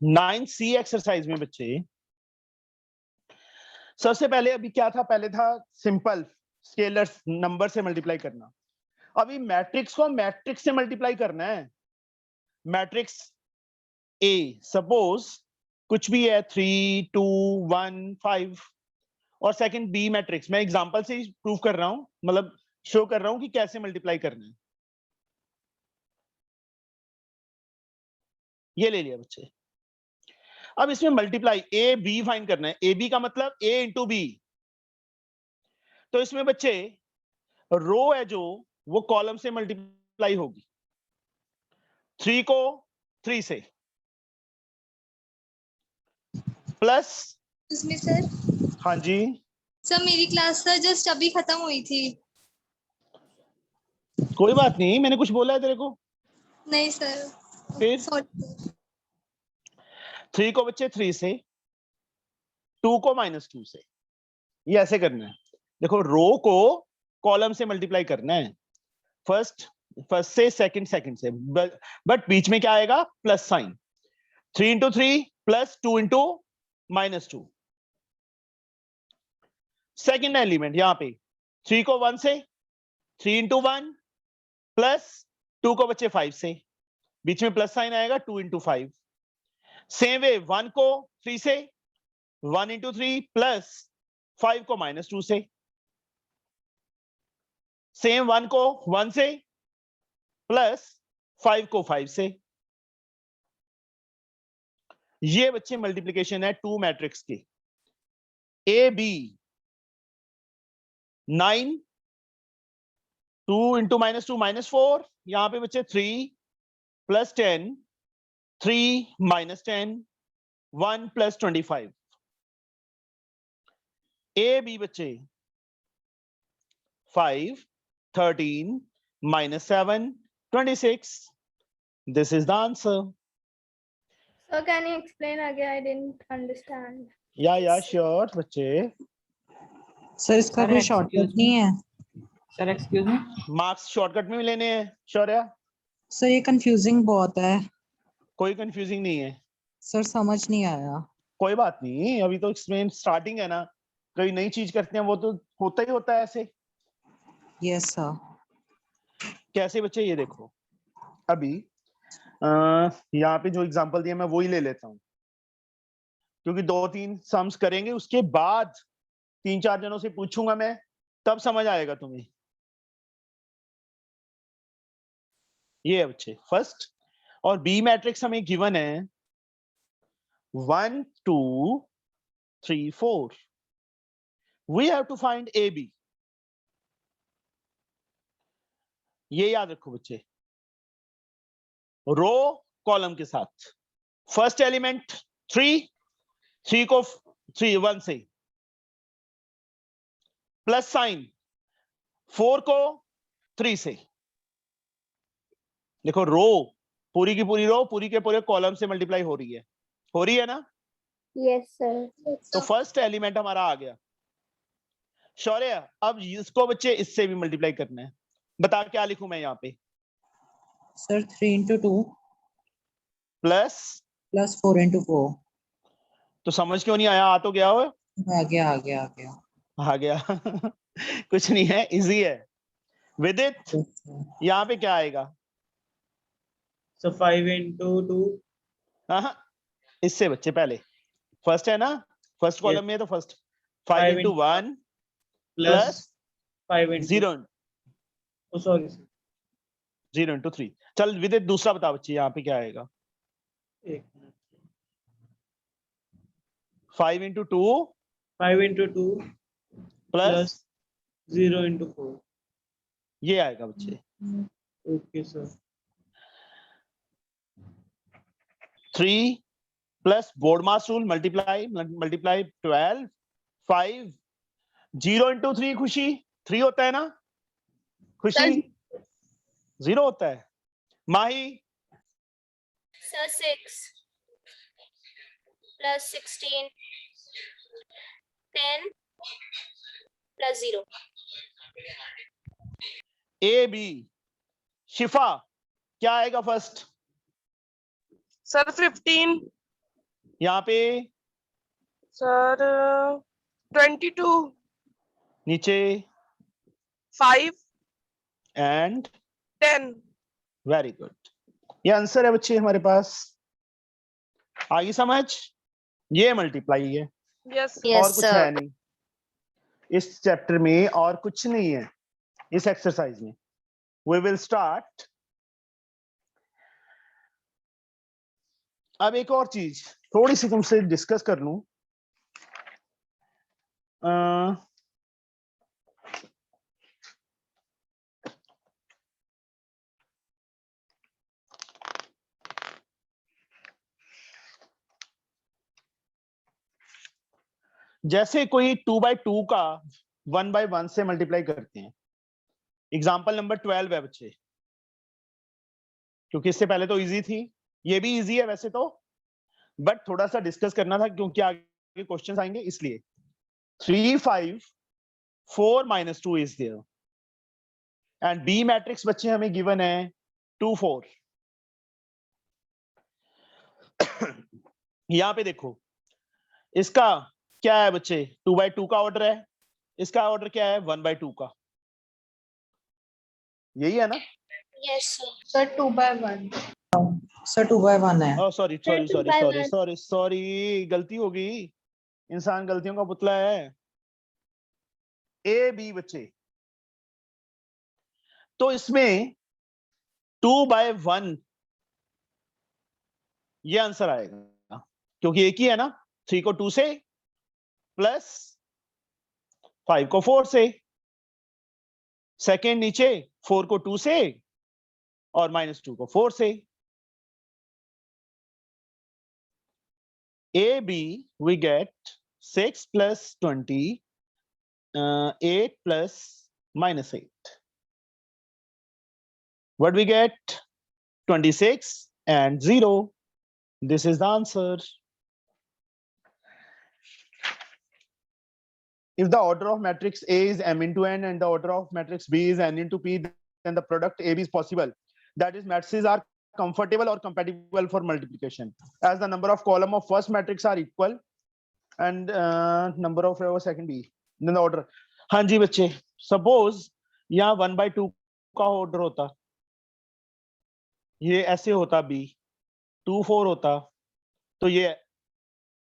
9C exercise में बच्चे सबसे पहले अभी क्या था, पहले था सिंपल स्केलर्स नंबर से मल्टीप्लाई करना। अभी मैट्रिक्स को मैट्रिक्स से मल्टीप्लाई करना है। मैट्रिक्स ए सपोज कुछ भी है 3 2 1 5 और सेकंड बी मैट्रिक्स, मैं एग्जांपल से ही प्रूव कर रहा हूं, मतलब शो कर रहा हूं कि कैसे मल्टीप्लाई करना है। ये ले लिया बच्चे। अब इसमें मल्टीप्लाई ए बी फाइंड करना है। ए बी का मतलब ए इंटू बी। तो इसमें बच्चे रो है जो वो कॉलम से मल्टीप्लाई होगी। 3 को 3 से प्लस सर। हाँ जी सर मेरी क्लास सर जस्ट अभी खत्म हुई थी। कोई बात नहीं, मैंने कुछ बोला है तेरे को? नहीं सर। फिर सॉरी। 3 को बच्चे 3 से, 2 को -2 से। ये ऐसे करना है। देखो रो को कॉलम से मल्टीप्लाई करना है, फर्स्ट से सेकंड से, बट बीच में क्या आएगा? Plus sign. 3 into 3 plus 2 into -2। Second element यहां पे 3 को 1 से, 3 इंटू 1 प्लस 2 को बच्चे 5 से, बीच में प्लस साइन आएगा 2 इंटू 5। सेम वे 1 को 3 से, 1 इंटू 3 प्लस 5 को -2 से, सेम 1 को 1 से प्लस 5 को 5 से। ये बच्चे मल्टीप्लिकेशन है टू मैट्रिक्स की। ए बी 9, 2 इंटू -2 -4, यहां पे बच्चे 3 plus 10, 3 minus 10, 1 plus 25। A B बच्चे 5, 13 -7, 26. This is the answer. So can you explain again? I didn't understand. Yeah, sure, बच्चे। सर इसका कोई शॉर्टकट नहीं है? Sir excuse me, marks shortcut में भी लेने हैं शौर्या? सर ये कंफ्यूजिंग बहुत है। कोई कंफ्यूजिंग नहीं है सर समझ नहीं आया। कोई बात नहीं, अभी तो इसमें स्टार्टिंग है ना, कोई नई चीज करते हैं वो तो होता ही होता है ऐसे। Yes sir. कैसे बच्चे, ये देखो अभी यहाँ पे जो एग्जांपल दिया मैं वही ले लेता हूँ, क्योंकि 2-3 सम्स करेंगे उसके बाद 3-4 जनों से पूछूंगा मैं, तब समझ आएगा तुम्हें। ये है बच्चे फर्स्ट, और बी मैट्रिक्स हमें गिवन है 1 2 3 4। We have to find A B. ये याद रखो बच्चे, रो कॉलम के साथ। फर्स्ट एलिमेंट 3 को 1 से, प्लस साइन 4 को 3 से। देखो रो पूरी की पूरी रो पूरी के पूरे कॉलम से मल्टीप्लाई हो रही है ना? Yes, sir. तो फर्स्ट एलिमेंट हमारा आ गया। शौर्य अब इसको बच्चे इससे भी मल्टीप्लाई करना है। बता क्या लिखूं मैं यहाँ पे? Sir 3 into 2 plus 4 into 4। तो समझ क्यों नहीं आया? आ तो गया हो। आ गया। कुछ नहीं है, इजी है। विदित यहाँ पे क्या आएगा? सो 5 into 2। हाँ इससे बच्चे पहले फर्स्ट है ना, फर्स्ट कॉलम में है तो first 5 into 1 plus 5 into 0 sorry 0 into 3। चल विदित दूसरा बता बच्चे, यहाँ पे क्या आएगा? 5 into 2 प्लस 0 into 4। ये आएगा बच्चे। Okay sir. 3 प्लस बोर्ड मास रूल मल्टीप्लाई 12 5 0 into 3। खुशी 3 होता है ना? खुशी 0 होता है। Mahi sir 6 plus 16 10 plus 0। A B Shifa क्या आएगा फर्स्ट? सर 15 यहाँ पे सर 22 नीचे 5 एंड 10 वेरी गुड, ये आंसर है बच्चे हमारे पास। आगे समझ, ये मल्टीप्लाई है यस और कुछ है नहीं इस चैप्टर में, और कुछ नहीं है इस एक्सरसाइज में। We will start. अब एक और चीज थोड़ी सी तुमसे डिस्कस कर लूं। जैसे कोई 2/2 का 1/1 से मल्टीप्लाई करते हैं। एग्जाम्पल नंबर 12 है बच्चे, क्योंकि इससे पहले तो इजी थी, ये भी इजी है वैसे तो, बट थोड़ा सा डिस्कस करना था क्योंकि आगे क्वेश्चंस आएंगे इसलिए। 3 5 4 - 2 is there and B matrix बच्चे हमें गिवन है 2 4। यहां पे देखो, इसका क्या है बच्चे, 2/2 का ऑर्डर है, इसका ऑर्डर क्या है 1/2 का, यही है ना? Yes, sir. Sir, 2/1. सर 2/1 है। Oh sorry sorry Two sorry by sorry one. Sorry sorry, गलती हो गई, इंसान गलतियों का पुतला है। ए बी बच्चे, तो इसमें 2/1 ये आंसर आएगा, क्योंकि एक ही है ना। 3 को 2 से प्लस 5 को 4 से, सेकेंड नीचे 4 को 2 से और -2 को 4 से। A B we get 6 + 20 8 + -8, what we get 26 and 0. This is the answer. If the order of matrix A is m into n and the order of matrix B is n into p, then the product AB is possible. That is, matrices are comfortable or compatible for multiplication, as the number of column of first matrix are equal and number of row second B. Then the order. हाँ जी बच्चे, suppose यहाँ 1/2 का order होता, ये ऐसे होता, B 2 4 होता, तो ये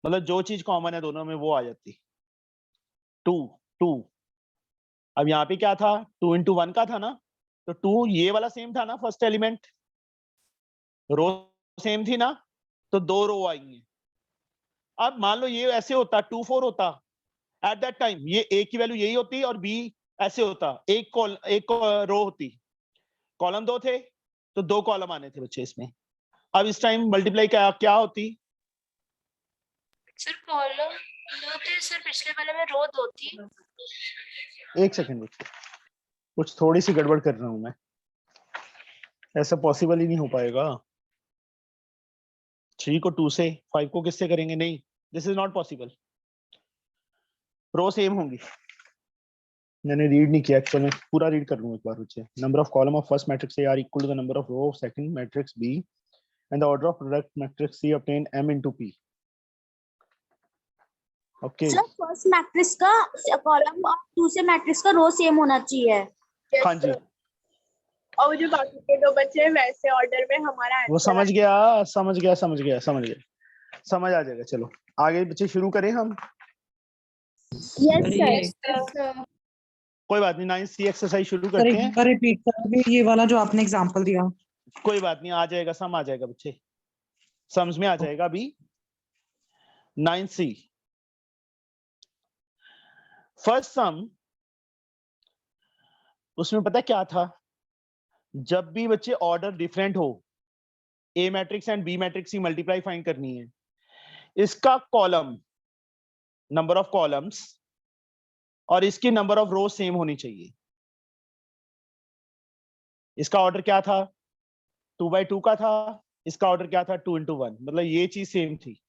मतलब जो चीज कॉमन है दोनों में वो आ जाती 2 2। अब यहाँ पे क्या था, 2 × 1 का था ना, तो 2 ये वाला सेम था ना, फर्स्ट एलिमेंट, रो सेम थी ना, तो 2 रो आएंगे। अब मान लो ये ऐसे होता 2 4 होता, एट दैट टाइम ये ए की वैल्यू यही होती और बी ऐसे होता, एक रो होती, कॉलम 2 थे तो 2 कॉलम आने थे बच्चे इसमें। अब इस टाइम मल्टीप्लाई क्या होती? सर कॉलम 2 थे सर, पिछले वाले में रो 2 थी। एक सेकंड बच्चे, कुछ थोड़ी सी गड़बड़ कर रहा हूं मैं, ऐसा पॉसिबल ही नहीं हो पाएगा। 3 को 2 से, 5 को किससे करेंगे? नहीं, this is not possible. Row same होंगी, मैंने रीड नहीं किया एक्चुअली, पूरा रीड कर लूं एक बार बच्चे। Number of column of first matrix A are equal to the number of row of second matrix B and the order of product matrix C obtain m into p. Okay, sir first matrix का column और दूसरे matrix का रो same होना चाहिए। हाँ जी, और वो जो बाकी के दो बचे हैं वैसे ऑर्डर में हमारा वो समझ गया समझ गया समझ गया समझ गया, समझ आ जाएगा। चलो आगे बच्चे शुरू करें हम। Yes sir sir. ये Yes, sir. कोई बात नहीं, 9th सी एक्सरसाइज शुरू सर करते एक हैं। बार रिपीट करोगे ये वाला जो आपने एग्जांपल दिया? कोई बात नहीं, आ जाएगा, सम आ जाएगा बच्चे, समझ में आ जाएगा अभी। 9th सी फर्स्ट सम, उसमें पता क्या था, जब भी बच्चे ऑर्डर डिफरेंट हो, ए मैट्रिक्स एंड बी मैट्रिक्स की मल्टीप्लाई फाइंड करनी है, इसका कॉलम नंबर ऑफ कॉलम्स और इसकी नंबर ऑफ रो सेम होनी चाहिए। इसका ऑर्डर क्या था, 2/2 का था, इसका ऑर्डर क्या था 2 × 1, मतलब ये चीज सेम थी,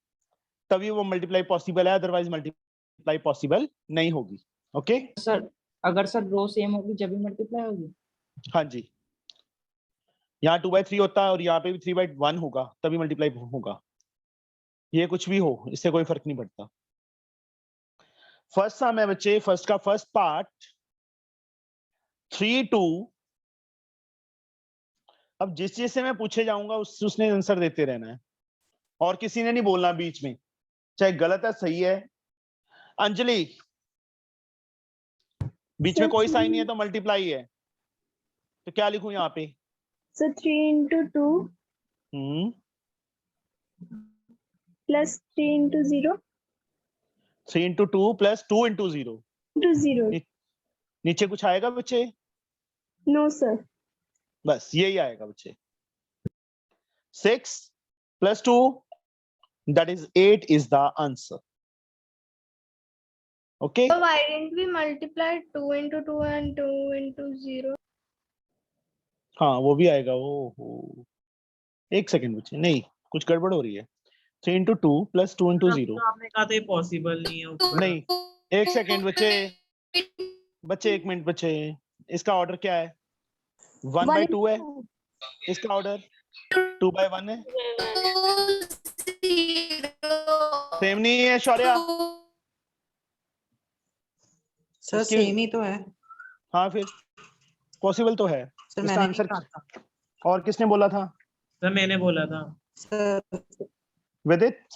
तभी वो मल्टीप्लाई पॉसिबल है, अदरवाइज मल्टीप्लाई पॉसिबल नहीं होगी। ओके सर अगर सर रो सेम होगी जब भी मल्टीप्लाई होगी? हाँ जी, यहाँ 2/3 होता है और यहाँ पे भी 3/1 होगा, तभी मल्टीप्लाई होगा। ये कुछ भी हो, इससे कोई फर्क नहीं पड़ता। फर्स्ट सम है बच्चे, फर्स्ट का फर्स्ट पार्ट 3 2। अब जिस चीज से मैं पूछे जाऊंगा उसने आंसर देते रहना है, और किसी ने नहीं बोलना बीच में, चाहे गलत है सही है। अंजलि, बीच में कोई साइन नहीं है तो मल्टीप्लाई है, तो क्या लिखूं यहाँ पे? So 3 into 2 plus 3 into 0 3 into 2 plus 2 into 0। into 0. नीचे कुछ आएगा बच्चे? No, sir. बस यही आएगा बच्चे। 6 plus 2 that is 8 is the answer। Okay, So why didn't we multiply 2 into 2 and 2 into 0? हाँ वो भी आएगा। ओ एक सेकंड बच्चे, नहीं कुछ गड़बड़ हो रही है। 3 into 2 plus 2 into 0। आपने कहा था ये पॉसिबल नहीं है ऊपर। नहीं, एक सेकंड बच्चे, एक मिनट बच्चे, इसका ऑर्डर क्या है? 1 by 2 है, इसका ऑर्डर 2 by 1 है। सेम नहीं है शौर्या? सर इसकी- सेम ही तो है हाँ फिर पॉसिबल तो है। सर। इसका मैंने आंसर नहीं कहा था और किसने बोला था? सर मैंने बोला था। सर। विदित,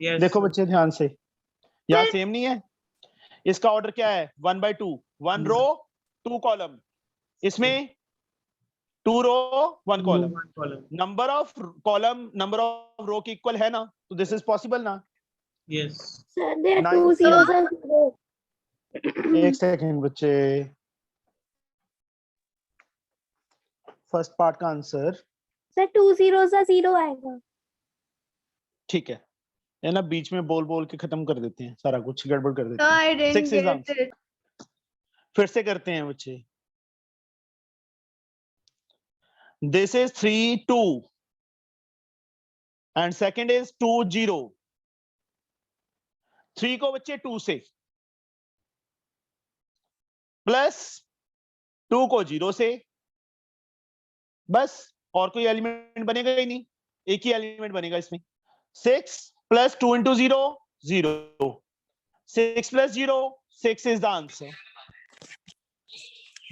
यस देखो बच्चे ध्यान से, यहाँ सेम नहीं है। इसका ऑर्डर क्या है? 1 by 2, 1 रो 2 कॉलम, इसमें 2 row 1 column. Number of column number of row की इक्वल है ना, तो दिस इज पॉसिबल ना। Yes Sir, there are Nine. two zeros and zero. एक सेकंड बच्चे, फर्स्ट पार्ट का answer Sir, two zeros are zero आएगा. ठीक है ना, बीच में बोल बोल के खत्म कर देते हैं, सारा कुछ गड़बड़ कर देते No, हैं। I didn't 6 is get answer। it. फिर से करते हैं बच्चे। This is 3 2 and second is 2 0। 3 को बच्चे 2 से, प्लस 2 को 0 से, बस और कोई एलिमेंट बनेगा ही नहीं, एक ही एलिमेंट बनेगा इसमें। 6 plus 2 into 0 0। 6 plus 0 6 is the answer।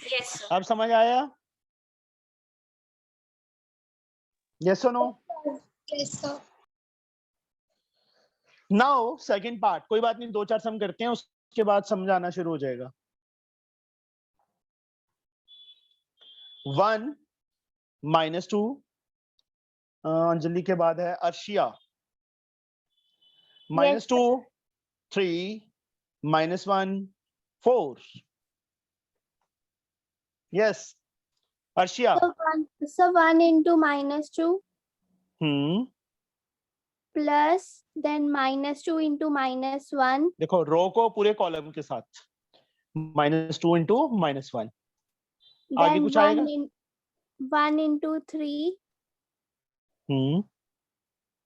Yes, sir. अब समझ आया? Yes or no? Yes, sir. Now second part, कोई बात नहीं, 2-4 सम करते हैं, उसके बाद समझ आना शुरू हो जाएगा। 1 minus 2, अंजलि के बाद है Arshia. -2 3 -1 4। yes Arshia. So 1 into -2 plus then -2 into -1. देखो रो को पूरे कॉलम के साथ, -2 into -1। आगे Then कुछ आएगा? 1 into 3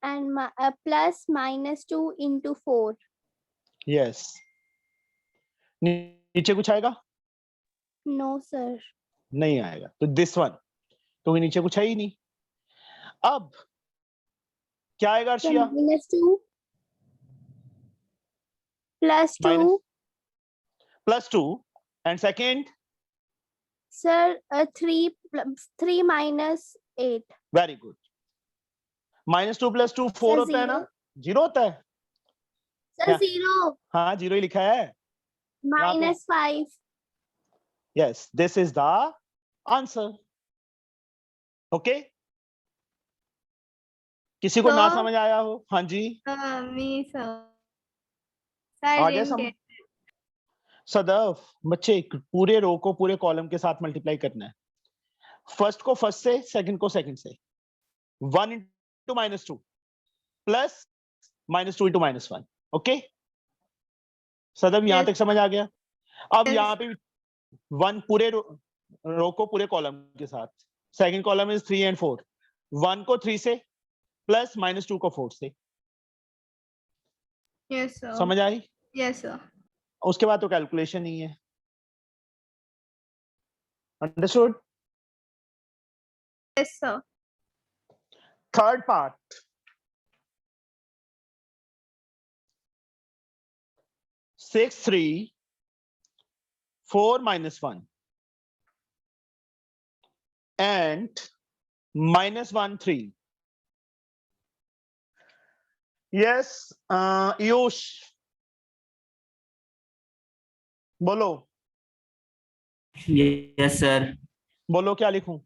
and plus -2 into 4. yes। नीचे कुछ आएगा? No, sir. नहीं आएगा, तो दिस वन, क्योंकि नीचे कुछ है ही नहीं। अब क्या आएगा Arshiya? -2 plus 2. +2 and second? Sir, 3 minus 8. Very good. -2 + 2 4 होता है ना? 0 होता है। Sir, Yeah. 0 हाँ 0 ही लिखा है। -5. yes, this is the answer। Okay किसी को ना So- समझ आया हो? हाँ जी Me, sir. I आ गया didn't समझ? get. सदैव बच्चे पूरे रो को पूरे कॉलम के साथ मल्टीप्लाई करना है। फर्स्ट को फर्स्ट से, सेकंड को सेकंड से। 1 into -2 plus -2 into -1। ओके सदैव यहां Yes, तक समझ आ गया? अब Yes. यहाँ पे 1 पूरे रो को पूरे कॉलम के साथ, सेकंड कॉलम इज 3 and 4। 1 को 3 से प्लस -2 को 4 से। Yes, sir. समझ आई? Yes, sir. उसके बाद तो कैलकुलेशन ही है। Understood? Yes, sir. Third part 6 3 4 minus 1 and minus 1 3. Yes, Piyush, बोलो यस सर. बोलो क्या लिखूं?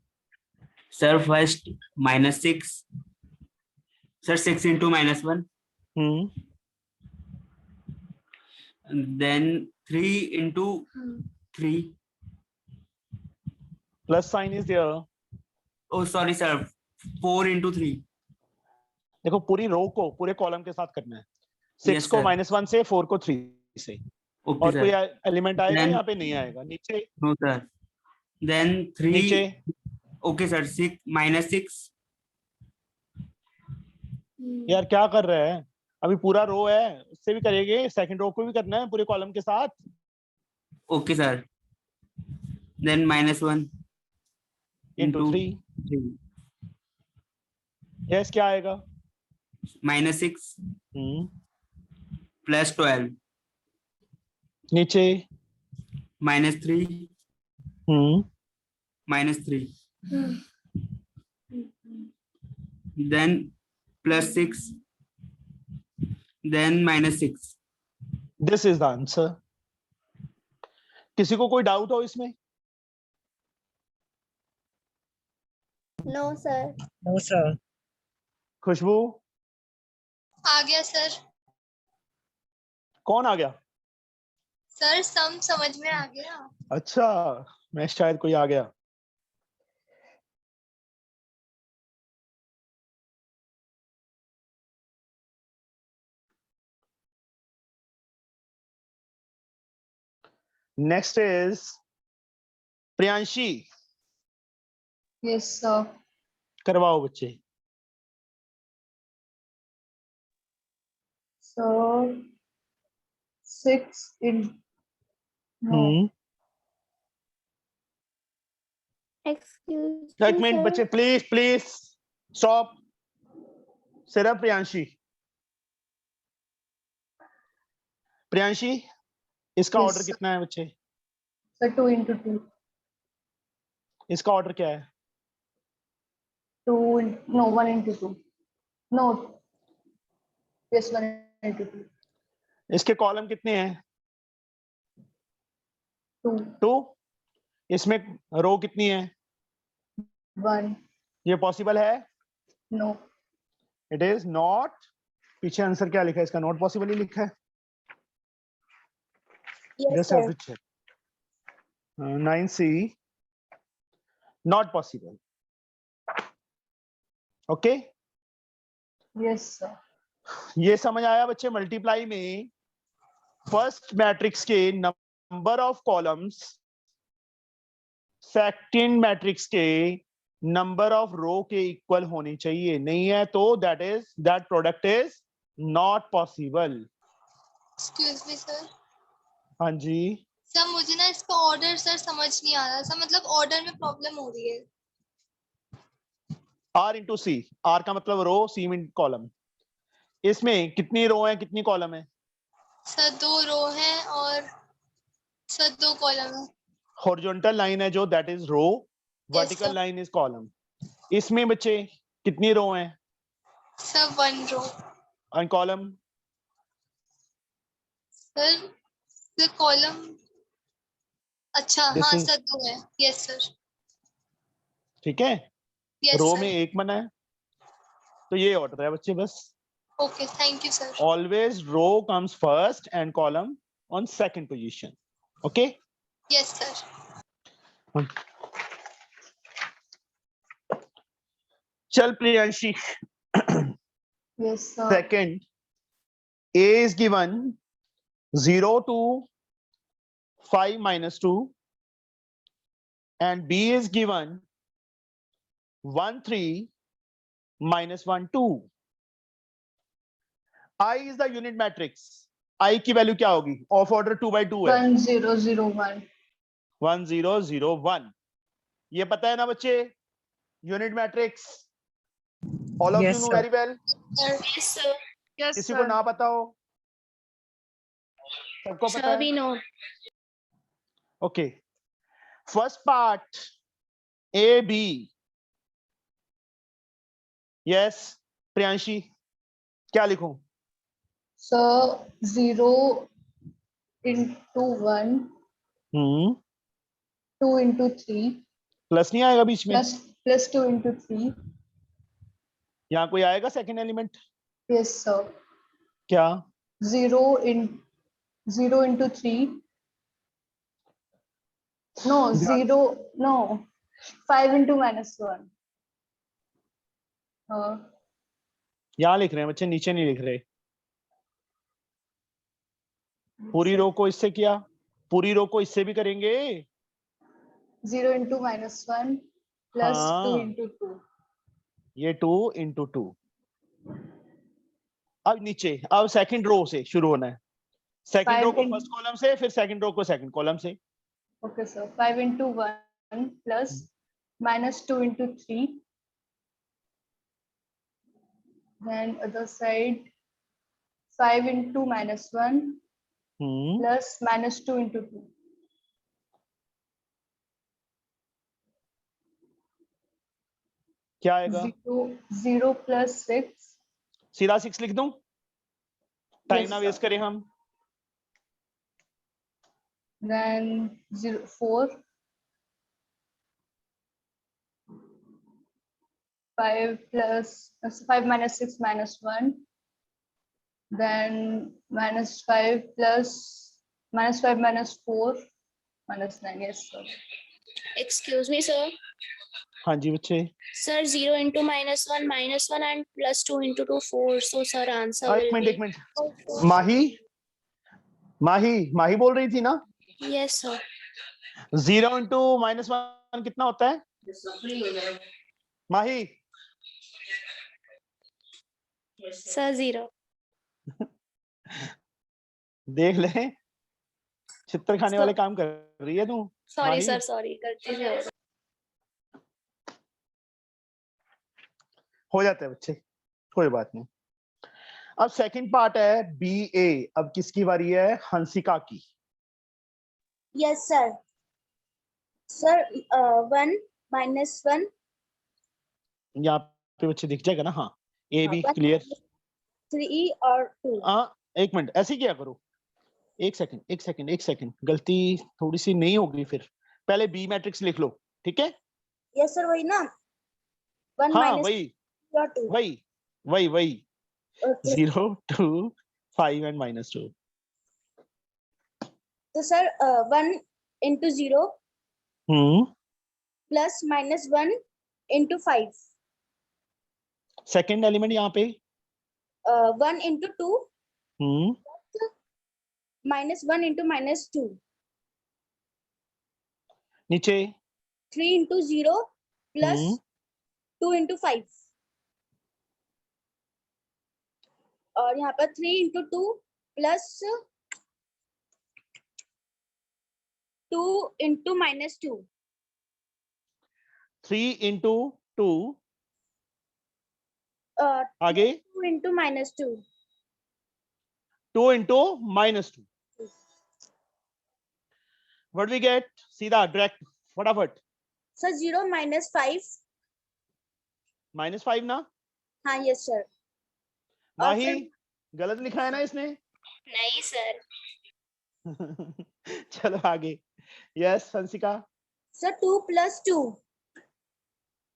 Sir first -6. Sir 6 into -1. Then 3 into 3. Plus sign is there. Oh sorry sir. 4 into 3. देखो पूरी रो को पूरे कॉलम के साथ करना है. 6 Yes, को sir. -1 से, 4 को 3 से. Okay और कोई sir. एलिमेंट आएगा Then- यहाँ पे? नहीं आएगा. नीचे No sir. Then 3. नीचे Okay sir. 6 -6. यार क्या कर रहे हैं? अभी पूरा रो है, उससे भी करेंगे. सेकंड रो को भी करना है पूरे कॉलम के साथ. Okay sir. Then -1 into 3. 3. Yes क्या आएगा? -6 plus 12. नीचे -3 -3. Then +6. Then -6. This is the answer. किसी को कोई डाउट हो इसमें? No, sir. No, sir. खुशबू, आ गया सर. कौन आ गया? सर सम समझ में आ गया. अच्छा, मैं शायद कोई आ गया. Next is Priyanshi. Yes sir. करवाओ बच्चे. So 6 in Excuse एक me, मिनट sir. बच्चे, प्लीज प्लीज स्टॉप. सिर्फ प्रियांशी. प्रियांशी, इसका Yes, ऑर्डर sir. कितना है बच्चे? So 2 into 2. इसका ऑर्डर क्या है? 1 into 2. No. Yes, 1 into 2. इसके कॉलम कितने हैं? 2. 2. इसमें रो कितनी है? 1. ये पॉसिबल है? No. It is not. पीछे आंसर क्या लिखा है इसका? नॉट पॉसिबल ही लिखा है. Yes, Just sir. have to check. 9C, not possible. Okay? Yes, sir. ये समझ आया बच्चे? मल्टीप्लाई में फर्स्ट मैट्रिक्स के number of columns second matrix के नंबर ऑफ रो के इक्वल होनी चाहिए. नहीं है तो that product is not possible. Excuse me sir. हाँ जी. सर मुझे ना इसका ऑर्डर सर समझ नहीं आ रहा. सर मतलब ऑर्डर में प्रॉब्लम हो रही है. R इंटू सी. R का मतलब रो, C मीन कॉलम. इसमें कितनी रो है, कितनी कॉलम है? सर 2 रो हैं और सर 2 कॉलम है. हॉरिजॉन्टल लाइन है जो, that is row. Vertical sir. Line is column. इसमें बच्चे कितनी रो हैं? Sir 1 row. और कॉलम? Sir column. अच्छा This हाँ is- सर 2 है. Yes sir. ठीक है. Yes row sir. में एक बना है तो ये ऑर्डर है बच्चे. बस okay thank you sir. Always row comes first and column on second position. Okay. Yes sir. चल Priyanshi. Yes, sir. Second, A is given 0 to 5 minus 2 and B is given 1 3 minus 1 2. I is the unit matrix. I की value क्या होगी? Of order 2 by 2 है. 1 0 0 1. 1 0 0 1. ये पता है ना बच्चे? Unit matrix. All of you Yes, no sir. Very well. Yes, sir. Yes, किसी को ना पता हो? सबको पता Sir, है? we know. Okay, first part A B, yes Priyanshi, क्या लिखूं? So 0 into 1, 2 into 3 प्लस नहीं आएगा बीच में? plus 2 into 3. यहाँ कोई आएगा सेकंड एलिमेंट? Yes, sir. क्या? 0 into 3. No, 0. No. 5 into -1. यहाँ लिख रहे हैं बच्चे, नीचे नहीं लिख रहे। पूरी रो को इससे किया, पूरी रो को इससे भी करेंगे। 0 into -1 plus हाँ। 2 into 2. ये 2 into 2। अब नीचे, अब सेकंड रो से शुरू होना है। सेकंड रो को फर्स्ट कॉलम से, फिर सेकंड रो को सेकंड कॉलम से। Okay, sir. 5 into 1 plus -2 into 3. Then other side 5 into -1 plus -2 into 2. क्या आएगा? 0 plus 6. सीधा 6 लिख दूं? टाइम Yes, ना sir. वेस्ट करें हम। Then 4. 5 minus 6 minus 1. Then -5 plus -5 minus 4 minus 9. Yes, sir. Excuse me, sir. हाँ जी बच्चे। Sir, 0 into -1 and plus 2 into 2, 4. So, sir, answer एक will मिनट, be एक मिनट। माही बोल रही थी ना? yes, sir. 0 into -1 कितना होता है माही? Sir, 0. देख ले, चित्तर खाने So- वाले काम कर रही है तू। Sorry, माही। sir. Sorry. गलती से हो गया। हो जाता है बच्चे, कोई बात नहीं। अब सेकंड पार्ट है बी ए। अब किसकी बारी है? हंसिका की। Yes, sir. Sir, 1 minus 1. यहाँ पे बच्चे दिख जाएगा ना? हाँ, ए बी 1 क्लियर। 3 और 2. हाँ, एक मिनट, ऐसे क्या करो, एक सेकंड, गलती थोड़ी सी नहीं होगी फिर। पहले बी मैट्रिक्स लिख लो, ठीक है? Yes, sir. वही ना? 1 हाँ minus वही 2 और 2. वही Okay. 0 2 5 and -2। तो sir, 1 into 0 plus -1 into 5. Second element यहाँ पे 1 into 2 -1 into -2. नीचे 3 into 0 plus 2 into 5. और यहाँ पर 3 into 2 plus 2 into -2. 3 into 2 आगे 2 into -2. 2 into -2। What we get? सीधा डायरेक्ट फटाफट। Sir 0 minus 5. -5 ना? हाँ यस सर। माही गलत लिखा है ना इसने? नहीं, sir. चलो आगे। Yes Hansika. Sir 2 plus 2.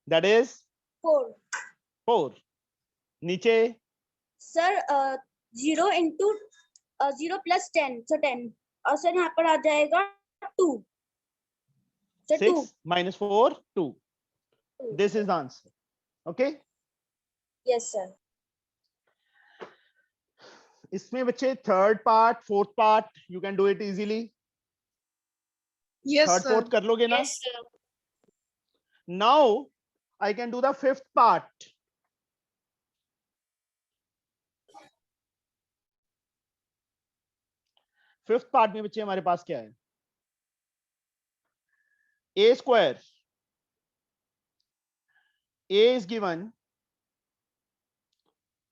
That is 4. 4। नीचे सर 0 into 0 plus 10. सर 10 और सर यहाँ पर आ जाएगा 2. Sir 2. 6 minus 4 2। This is the answer. Okay? Yes sir. इसमें बच्चे third part, fourth part, you can do it easily. Yes, third sir. Fourth कर लोगे ना? Yes, sir. Now I can do the fifth part. Fifth part में बच्चे हमारे पास क्या है? a square. A is given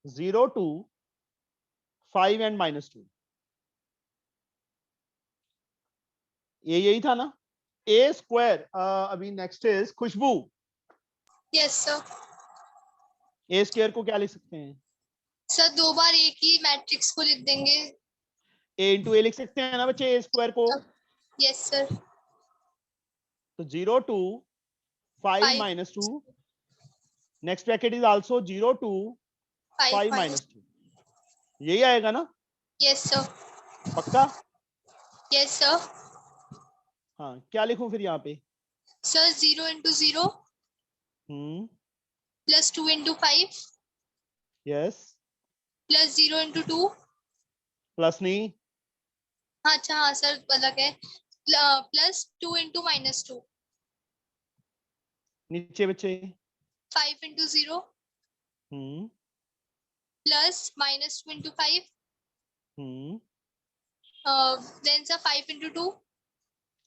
0 2 5 and -2. ये यही था ना, ए स्क्वायर। अभी next is Khushbu, yes sir. A square को क्या लिख सकते हैं? सर 2 बार एक ही मैट्रिक्स को लिख देंगे। ए इंटू ए लिख सकते हैं ना बच्चे, ए स्क्वायर को। Yes sir. तो 0 2 5 5 minus 2, next bracket is also 0 2 5 5 minus 2, यही आएगा ना? Yes sir. पक्का? Yes sir. हाँ, क्या लिखूं फिर यहाँ पे? Sir 0 into 0 plus 2 into 5 yes, plus 0 into 2। Plus नहीं, हाँ अच्छा हाँ सर अलग है। प्लस 2 into -2 नीचे बच्चे। 5 into 0 plus -2 into 5 then sir 5 into 2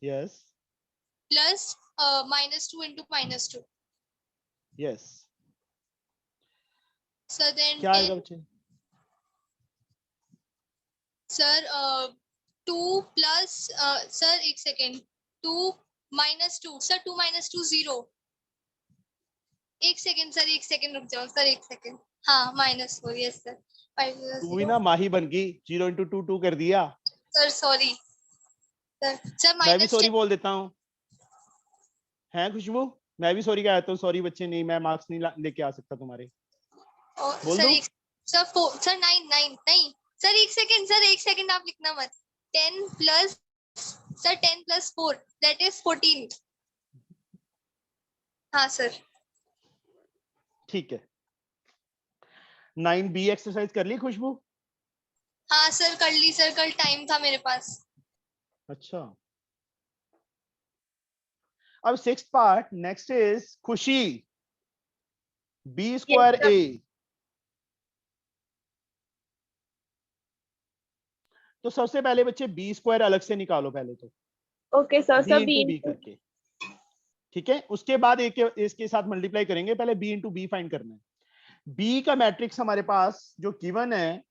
yes plus -2 into -2 yes, sir then क्या आएगा 10 बच्चे? sir 2 plus sir एक सेकेंड 2 -2 sir 2 -2 0। एक सेकेंड सर, एक सेकेंड रुक जाओ सर, एक सेकेंड। हाँ -4 यस सर। 5 तू भी ना माही बन गई, 0 into 2 2 कर दिया। Sir sorry sir. सर मैं भी सॉरी -10 बोल देता हूँ, हैं खुशबू? मैं भी सॉरी कह देता हूँ, सॉरी बच्चे, नहीं मैं मार्क्स नहीं लेके आ सकता तुम्हारे। बोल सर दूं? सर 4 सर 9 नहीं सर, एक सेकेंड सर, एक सेकेंड आप लिखना मत। 10 plus sir 10 plus 4 that is 14। हाँ सर। ठीक है, 9B एक्सरसाइज कर ली खुशबू? हाँ सर कर ली सर, कल टाइम था मेरे पास। अच्छा, अब 6th पार्ट नेक्स्ट इज खुशी, B square A। तो सबसे पहले बच्चे B स्क्वायर अलग से निकालो पहले तो। Okay, sir. B into B करके, ठीक है? उसके बाद एक इसके साथ मल्टीप्लाई करेंगे, पहले B into B फाइंड करना है। B का मैट्रिक्स हमारे पास जो गिवन है,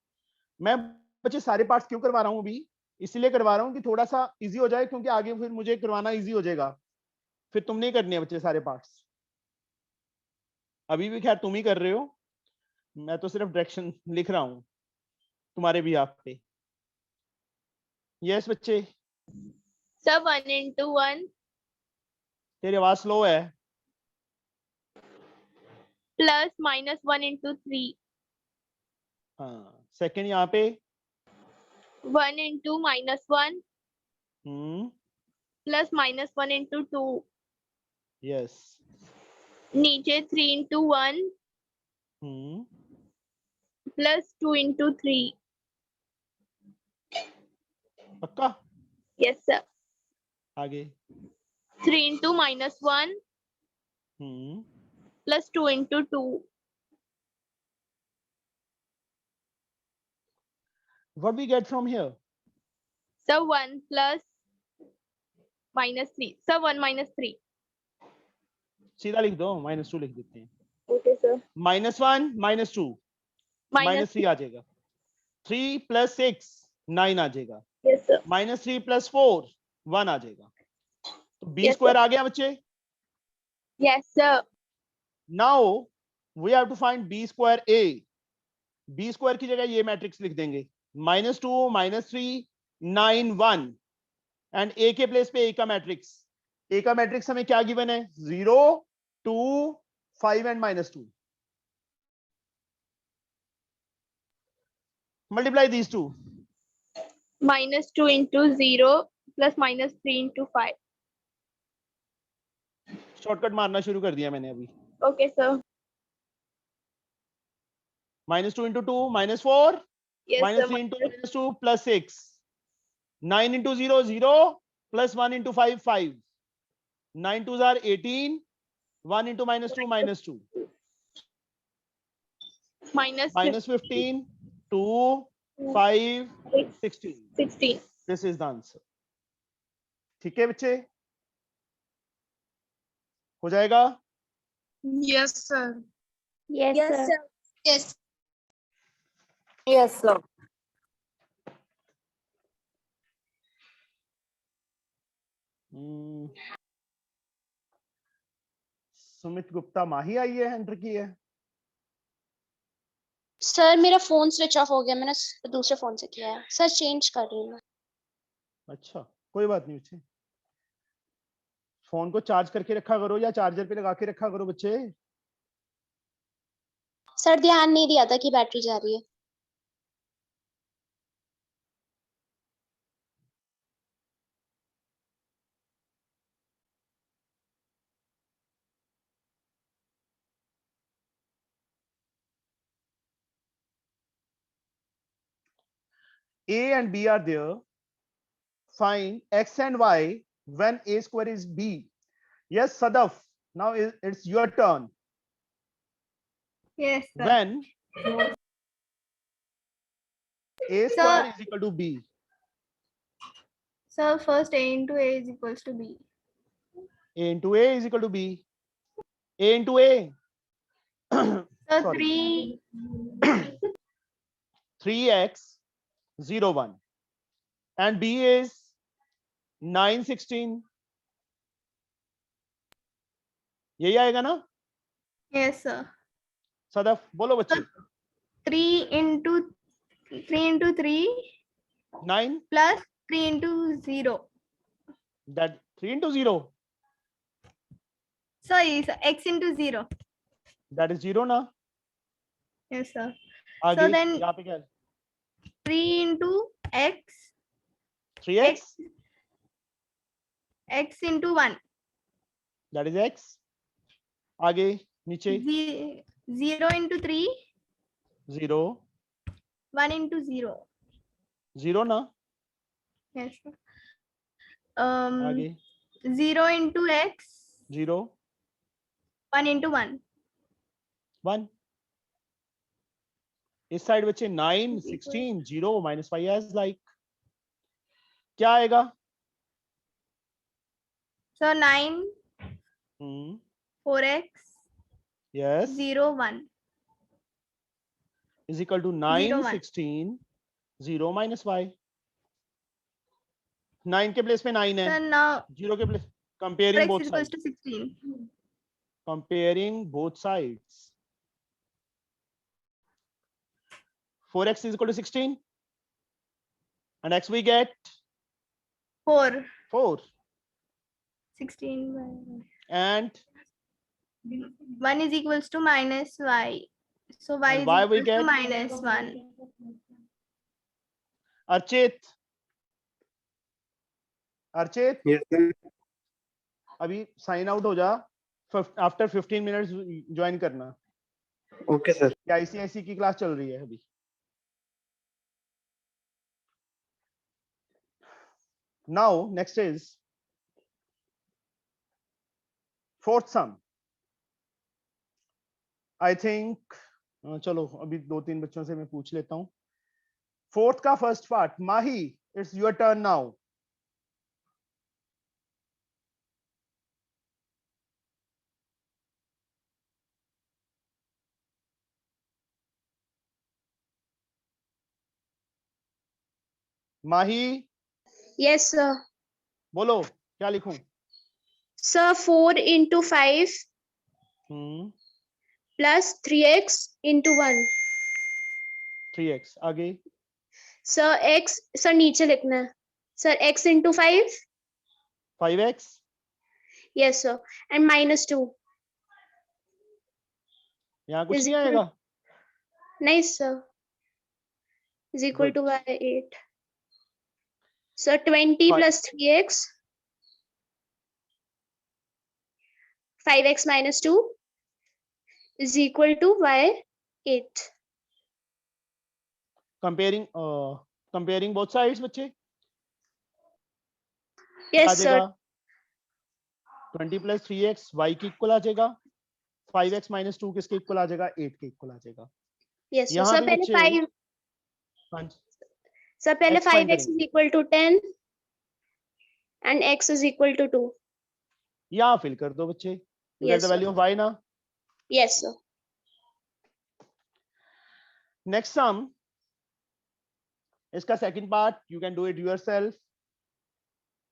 मैं बच्चे सारे पार्ट्स क्यों करवा रहा हूँ अभी? इसलिए करवा रहा हूँ कि थोड़ा सा इजी हो जाए, क्योंकि आगे फिर मुझे करवाना इजी हो जाएगा, फिर तुम नहीं करनी है बच्चे सारे पार्ट्स। अभी भी खैर तुम ही कर रहे हो, मैं तो सिर्फ डायरेक्शन लिख रहा हूँ तुम्हारे भी आप पे। यस बच्चे, Sir, 1 into 1 तेरी आवाज स्लो है। plus -1 into 3. हाँ, सेकंड यहाँ पे 1 into -1 plus -1 into 2. यस नीचे 3 into 1 plus 2 into 3. पक्का? Yes, sir. आगे 3 into -1 plus 2 into 2. what we get from here? So 1 plus -3. So 1 -3. सीधा लिख दो, -2 लिख देते हैं। Okay, sir. -1 -2 -3 आ जाएगा। 3 plus 6 9 आ जाएगा। Yes, sir. -3 plus 4 1 आ जाएगा। तो B Yes, स्क्वायर sir. आ गया बच्चे। Yes, sir. Now we have to find B square A। B square की जगह ये मैट्रिक्स लिख देंगे, -2 -3 9 1, एंड A के प्लेस पे A का मैट्रिक्स। A का मैट्रिक्स हमें क्या गिवन है? 0 2 5 and -2। Multiply these two. -2 into 0 plus -3 into 5. Shortcut मारना शुरू कर दिया मैंने अभी। Okay, sir. -2 into 2 -4, Yes, sir. -3 into -2 plus 6, 9 into 0 0 plus 1 into 5 5, 9 2s are 18, 1 into -2 -2, -15 2 5 16। 16. This is the answer. ठीक है बच्चे, हो जाएगा? Yes, sir. Yes, Yes, sir. sir. Yes Yes, sir. Sumit Gupta Mahi आई है, एंटर की है। सर मेरा फोन स्विच ऑफ हो गया, मैंने दूसरे फोन से किया है सर, चेंज कर रही हूँ मैं। अच्छा कोई बात नहीं बच्चे, फोन को चार्ज करके रखा करो या चार्जर पे लगा के रखा करो बच्चे। सर ध्यान नहीं दिया था कि बैटरी जा रही है। A and B are there. Find X and Y when A square is B. Yes, Sadaf. Now it's your turn. Yes, sir. When A square is equal to B. So first A into A is equals to B. A into A is equal to B. A into A. So Sorry. 3, 3x 0 1 and B is 9 16. यही आएगा ना? yes, sir. Sadaf बोलो बच्चे। 3 into 3 9 plus 3 into 0. that 3 into 0 Sorry, so X into 0. that is 0 ना? Yes, sir. आगे So then यहाँ पे क्या है? 3 into X, 3x X into 1. that is x. आगे नीचे 0 into 3, 0 1 into 0. 0 ना? Yes, sir. आगे 0 into X, 0 1 into 1. 1 इस साइड बच्चे 9 16 0 minus 5 as like क्या आएगा? So 9, 4x, yes 0 1. is equal to 9 0 1. 16 0 minus y. 9 के प्लेस पे 9 है, So now 0 के place x comparing is both equals sides. to 16. Comparing both sides. 4x is equal to 16 and x we get 4. 4 16 and 1 is equals to minus y. So y And is y we equals get? to minus 1. Archit Yes, sir. अभी sign out हो जा, after 15 minutes join करना। Okay, sir. क्या ICIC की class चल रही है अभी? Now next is fourth some. I think चलो अभी 2-3 बच्चों से मैं पूछ लेता हूं। फोर्थ का first part, Mahi it's your turn now. Mahi Yes sir. बोलो क्या लिखूं? Sir 4 into 5 plus 3x into 1. 3x आगे Sir x, sir नीचे लिखना है। Sir x into 5. 5x Yes sir. And minus 2. यहाँ कुछ Is नहीं equal- आएगा? Nice sir. Is equal Good. to y 8. Sir 20 Fine. plus 3x. 5x minus 2 is equal to y 8. Comparing both sides बच्चे Yes आ sir. जाएगा 20 plus 3x y के equal आ जाएगा, 5x minus 2 किसके equal आ जाएगा? 8 के equal आ जाएगा। Yes sir. यहाँ Sir भी पहले बच्चे 5. हाँ, Sir पहले X find 5x करेंगे। is equal to 10 and x is equal to 2. यहाँ फिल कर दो बच्चे, you get Yes the sir. value of y ना। Yes sir. Next sum, इसका second part you can do it yourself.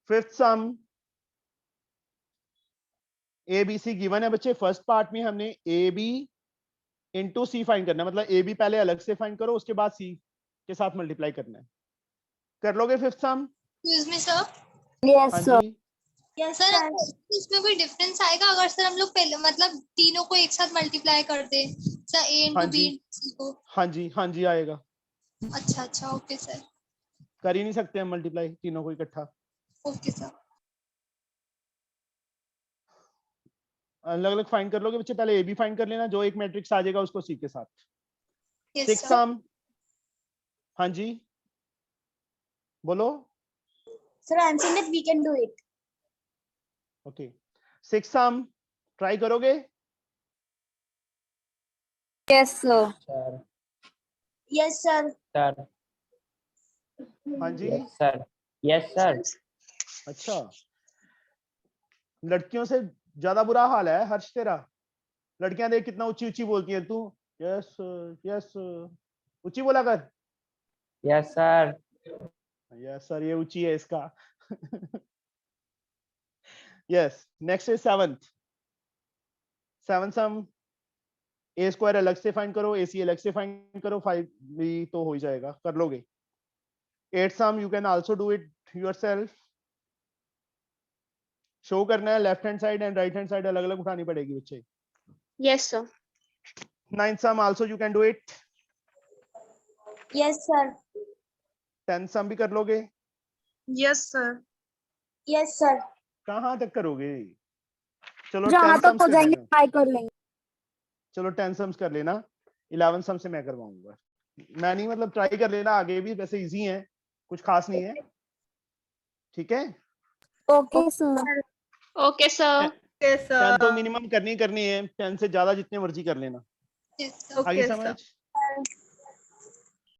Fifth sum, A B C given है बच्चे, first part में हमने A B into C find करना है, मतलब A B पहले अलग से फाइंड करो, उसके बाद सी के साथ मल्टीप्लाई करना है। कर लोगे फिफ्थ सम? Excuse me sir. Yes, हाँ sir. जी, यस सर सर। इसमें कोई डिफरेंस आएगा अगर सर हम लोग पहले मतलब तीनों को एक साथ मल्टीप्लाई कर दे, सर ए हाँ इंटू बी जी, सी को? हाँ जी आएगा। अच्छा अच्छा, ओके सर। कर ही नहीं सकते हम मल्टीप्लाई तीनों को इकट्ठा, ओके सर। अलग अलग फाइंड कर लोगे बच्चे, पहले ए बी फाइंड कर लेना, जो एक मैट्रिक्स आ जाएगा उसको सी के साथ। Yes six sir. सम, हाँ जी बोलो। Sir answer that we can do it. Okay, six sum try करोगे? Yes, sir. Sir yes sir. Sir हाँ जी, यस सर यस सर। अच्छा, लड़कियों से ज्यादा बुरा हाल है हर्ष तेरा। लड़कियां देख कितना ऊंची ऊंची बोलती हैं, तू यस यस ऊंची बोला कर। Yes sir. यस सर, ये ऊंची है इसका। Yes, next is seventh. Seven sum, A square अलग से फाइंड करो, ए सी अलग से फाइंड करो, 5 भी तो हो ही जाएगा, कर लोगे। Eight sum you can also do it yourself. Show करना है, left hand side and right hand side अलग अलग उठानी पड़ेगी बच्चे। Yes, sir. Nine sum also you can do it. Yes sir. 10 sum भी कर लोगे? Yes, sir. Yes sir. कहाँ तक करोगे? चलो जहाँ 10 तक सम्स हो कर जाएंगे लेना, ट्राई कर लेंगे। चलो 10 सम्स कर लेना, 11 सम से मैं करवाऊंगा। मैं नहीं, मतलब ट्राई कर लेना, आगे भी वैसे इजी है, कुछ खास नहीं है, ठीक है? Okay, sir. Okay, sir. Okay, 10 तो मिनिमम करनी है, 10 से ज्यादा जितने मर्जी कर लेना। Yes sir. आगे Okay, समझ?